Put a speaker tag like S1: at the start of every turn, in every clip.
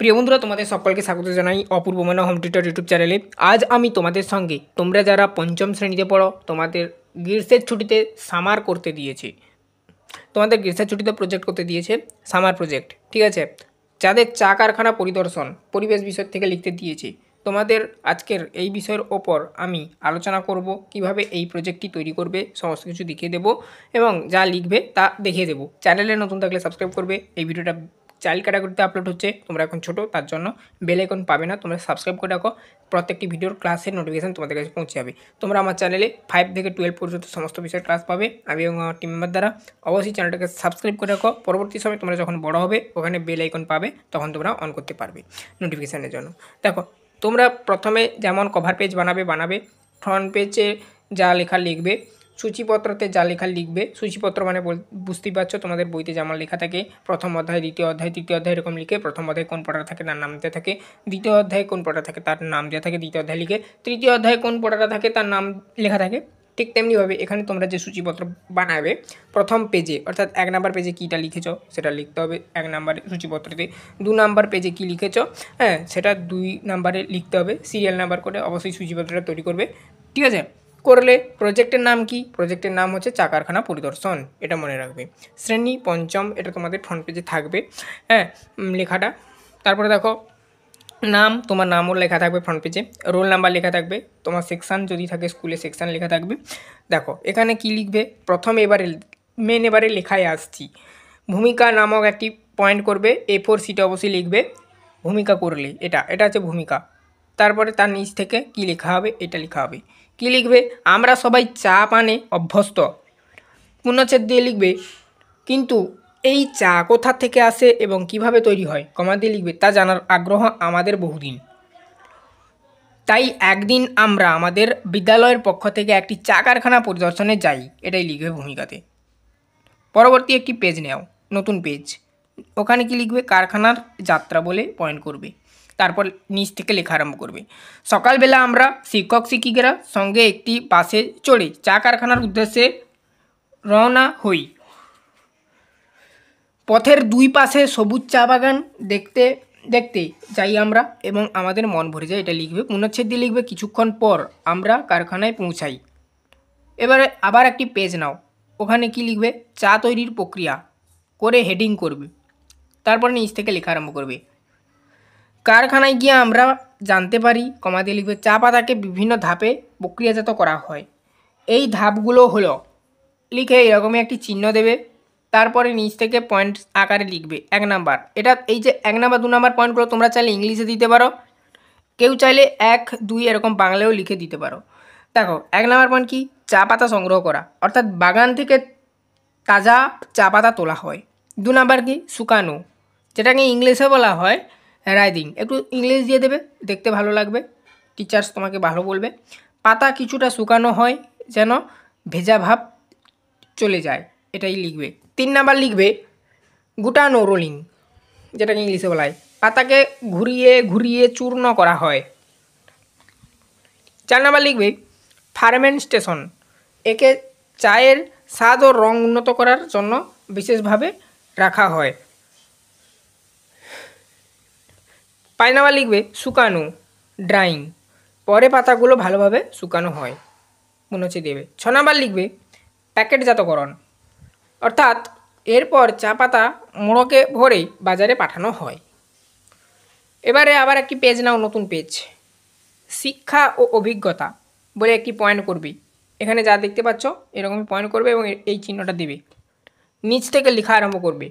S1: প্রিয় বন্ধুরা, তোমাদের সকলকে স্বাগত জানাই অপূর্ব মনা হোম টিউটর ইউটিউব চ্যানেলে। আজ আমি তোমাদের সঙ্গে তোমরা যারা পঞ্চম শ্রেণীতে পড়ো, তোমাদের গ্রীষ্মের ছুটিতে সামার করতে দিয়েছে, তোমাদের গ্রীষ্মের ছুটিতে প্রজেক্ট করতে দিয়েছে, সামার প্রজেক্ট, ঠিক আছে। যাদের চা কারখানা পরিদর্শন পরিবেশ বিষয় থেকে লিখতে দিয়েছে, তোমাদের আজকের এই বিষয়ের ওপর আমি আলোচনা করব, কিভাবে এই প্রজেক্টটি তৈরি করবে সমস্ত কিছু দেখিয়ে দেবো এবং যা লিখবে তা দেখিয়ে দেবো। চ্যানেলে নতুন থাকলে সাবস্ক্রাইব করবে। এই ভিডিওটা চাইল্ড ক্যাটাগরিতে আপলোড হচ্ছে, তোমরা এখন ছোটো, তার জন্য বেল আইকন পাবে না, তোমরা সাবস্ক্রাইব করে রাখো। প্রত্যেকটি ভিডিওর ক্লাসের নোটিফিকেশান তোমাদের কাছে পৌঁছে যাবে। তোমরা আমার চ্যানেলে 5 থেকে 12 পর্যন্ত সমস্ত বিষয়ের ক্লাস পাবে আমি এবং আমার টিম মেম্বার দ্বারা। অবশ্যই চ্যানেলটাকে সাবস্ক্রাইব করে রাখো। পরবর্তী সময় তোমরা যখন বড় হবে, ওখানে বেল আইকন পাবে, তখন তোমরা অন করতে পারবে নোটিফিকেশানের জন্য। দেখো, তোমরা প্রথমে যেমন কভার পেজ বানাবে, ফ্রন্ট পেজে যা লেখা লিখবে, সূচিপত্রতে যা লেখা লিখবে। সূচিপত্র মানে বুঝতেই পারছো, তোমাদের বইতে যেমন লেখা থাকে প্রথম অধ্যায়, দ্বিতীয় অধ্যায়, তৃতীয় অধ্যায়, এরকম লিখে প্রথম অধ্যায় কোন পড়াটা থাকে তার নাম দেওয়া থাকে, দ্বিতীয় অধ্যায় কোন পড়াটা থাকে তার নাম দেওয়া থাকে, দ্বিতীয় অধ্যায় লিখে তৃতীয় অধ্যায় কোন পড়াটা থাকে তার নাম লেখা থাকে। ঠিক তেমনিভাবে এখানে তোমরা যে সূচিপত্র বানাবে, প্রথম পেজে অর্থাৎ 1 নাম্বার পেজে কীটা লিখেছো সেটা লিখতে হবে 1 নাম্বার সূচিপত্রতে। 2 নাম্বার পেজে কী লিখেছো, হ্যাঁ, সেটা 2 নাম্বারে লিখতে হবে। সিরিয়াল নাম্বার করে অবশ্যই সূচিপত্রটা তৈরি করবে, ঠিক আছে। করলে প্রজেক্টের নাম কি? প্রজেক্টের নাম হচ্ছে চা কারখানা পরিদর্শন, এটা মনে রাখবে। শ্রেণী পঞ্চম, এটা তোমাদের ফ্রন্ট পেজে থাকবে, হ্যাঁ, লেখাটা। তারপরে দেখো, নাম, তোমার নামও লেখা থাকবে ফ্রন্ট পেজে, রোল নাম্বার লেখা থাকবে, তোমার সেকশান যদি থাকে স্কুলে সেকশান লেখা থাকবে। দেখো এখানে কি লিখবে, প্রথম এবারে লেখায় আসছি। ভূমিকা নামক একটি পয়েন্ট করবে, A4 শিটে অবশ্যই লিখবে ভূমিকা করলে, এটা হচ্ছে ভূমিকা। তারপরে তার নিচ থেকে কি লেখা হবে, এটা লেখা হবে। কি লিখবে, আমরা সবাই চা পানে অভ্যস্ত, পূর্ণচ্ছেদ দিয়ে লিখবে কিন্তু এই চা কোথা থেকে আসে এবং কিভাবে তৈরি হয়, কমা দিয়ে লিখবে তা জানার আগ্রহ আমাদের বহুদিন। তাই একদিন আমরা আমাদের বিদ্যালয়ের পক্ষ থেকে একটি চা কারখানা পরিদর্শনে যাই, এটাই লিখবে ভূমিকাতে। পরবর্তী একটি পেজ নেও, নতুন পেজ, ওখানে কি লিখবে, কারখানার যাত্রা বলে পয়েন্ট করবে। তারপর নিচ থেকে লেখা আরম্ভ করবে। সকালবেলা আমরা শিক্ষক শিক্ষিকারা সঙ্গে একটি বাসে চড়ে চা কারখানার উদ্দেশ্যে রওনা হই। পথের 2 পাশে সবুজ চা বাগান দেখতে দেখতে যাই আমরা এবং আমাদের মন ভরে যায়, এটা লিখবে। পূর্ণচ্ছেদ দিয়ে লিখবে কিছুক্ষণ পর আমরা কারখানায় পৌঁছাই। এবারে আবার একটি পেজ নাও, ওখানে কি লিখবে, চা তৈরির প্রক্রিয়া করে হেডিং করবে। তারপর নিচ থেকে লেখা আরম্ভ করবে। কারখানায় গিয়ে আমরা জানতে পারি, কমা দিয়ে লিখবে, চা পাতাকে বিভিন্ন ধাপে প্রক্রিয়াজাত করা হয়। এই ধাপগুলো হলো, লিখে এরকমই একটি চিহ্ন দেবে। তারপরে নিচ থেকে পয়েন্ট আকারে লিখবে 1 নাম্বার। এটা এই যে 1 নাম্বার 2 নাম্বার পয়েন্টগুলো তোমরা চাইলে ইংলিশে দিতে পারো, কেউ চাইলে 1 2 এরকম বাংলায়ও লিখে দিতে পারো। দেখো 1 নাম্বার পয়েন্ট কি, চা পাতা সংগ্রহ করা, অর্থাৎ বাগান থেকে তাজা চা পাতা তোলা হয়। 2 নাম্বার কি, শুকানো, যেটাকে ইংলিশে বলা হয় রাইদিং, একটু ইংলিশ দিয়ে দেবে, দেখতে ভালো লাগবে, টিচার্স তোমাকে ভালো বলবে। পাতা কিছুটা শুকানো হয় যেন ভেজা ভাব চলে যায়, এটাই লিখবে। 3 নাম্বার লিখবে গুটানো, রোলিং, যেটাকে ইংলিশে বলা হয়, পাতাকে ঘুরিয়ে ঘুরিয়ে চূর্ণ করা হয়। 4 নাম্বার লিখবে ফার্মেন্টেশন, একে চায়ের স্বাদ ও রং উন্নত করার জন্য বিশেষভাবে রাখা হয়। 5 নাম্বার লিখবে শুকানো, ড্রাইং, পরে পাতাগুলো ভালোভাবে শুকানো হয়, মনে হচ্ছে দেবে। 6 নাম্বার লিখবে প্যাকেটজাতকরণ, অর্থাৎ এরপর চা পাতা মোড়কে ভরে বাজারে পাঠানো হয়। এবারে আবার একটি পেজ নাও, নতুন পেজ, শিক্ষা ও অভিজ্ঞতা বলে একটি পয়েন্ট করবে। এখানে যা দেখতে পাচ্ছ এরকমই পয়েন্ট করবে এবং এই চিহ্নটা দেবে। নিচ থেকে লেখা আরম্ভ করবে,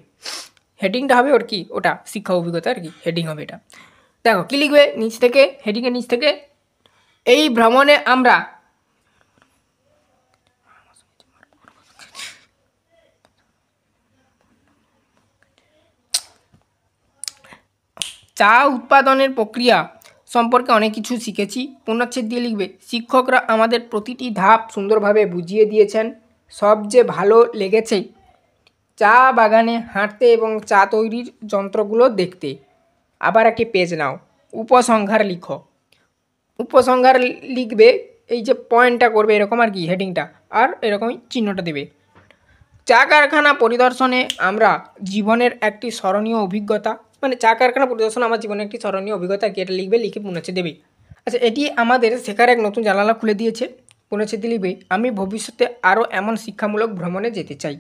S1: হেডিংটা হবে ওর কি, ওটা শিক্ষা অভিজ্ঞতা আর কি, হেডিং হবে এটা। দেখো কী লিখবে নিচ থেকে, হেডিংয়ের নিচ থেকে, এই ভ্রমণে আমরা চা উৎপাদনের প্রক্রিয়া সম্পর্কে অনেক কিছু শিখেছি। পূর্ণচ্ছেদ দিয়ে লিখবে শিক্ষকরা আমাদের প্রতিটি ধাপ সুন্দরভাবে বুঝিয়ে দিয়েছেন। সবচেয়ে ভালো লেগেছে চা বাগানে হাঁটতে এবং চা তৈরির যন্ত্রগুলো দেখতে। আবার একটি পেজ নাও, উপসংহার লিখো। উপসংহার লিখবে, এই যে পয়েন্টটা করবে এরকম আর কি, হেডিংটা, আর এরকমই চিহ্নটা দেবে। চা কারখানা পরিদর্শনে আমরা জীবনের একটি স্মরণীয় অভিজ্ঞতা মানে চা কারখানা পরিদর্শন আমার জীবনে একটি স্মরণীয় অভিজ্ঞতা, কি এটা লিখবে, লিখে পুনচ্ছেদ দেবে। আচ্ছা, এটি আমাদের শেখার এক নতুন জানালা খুলে দিয়েছে। পুনচ্ছেদে লিখবে, আমি ভবিষ্যতে আরও এমন শিক্ষামূলক ভ্রমণে যেতে চাই,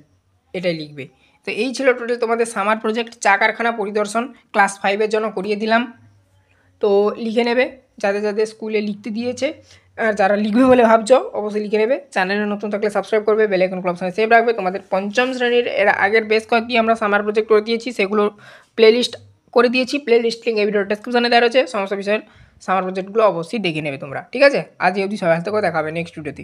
S1: এটাই লিখবে। তো এই ছিল টোটাল তোমাদের সামার প্রজেক্ট চা কারখানা পরিদর্শন, ক্লাস 5-এর জন্য করিয়ে দিলাম। তো লিখে নেবে যাদের যাদের স্কুলে লিখতে দিয়েছে, আর যারা লিখবে বলে ভাবছো অবশ্যই লিখে নেবে। চ্যানেলে নতুন থাকলে সাবস্ক্রাইব করবে, বেল আইকন ক্লিক করে সেভ রাখবে। তোমাদের পঞ্চম শ্রেণীর এর আগের বেশ কয়েকটি আমরা সামার প্রজেক্ট করে দিয়েছি, সেগুলো প্লেলিস্ট করে দিয়েছি। প্লেলিস্ট লিঙ্ক এই ভিডিওর ডেসক্রিপশনে দেওয়া রয়েছে। সমস্ত বিষয়ের সামার প্রজেক্টগুলো অবশ্যই দেখে নেবে তোমরা, ঠিক আছে? আজ এই অবধি, সবাই আসতে করে দেখা হবে নেক্সট ভিডিওতে।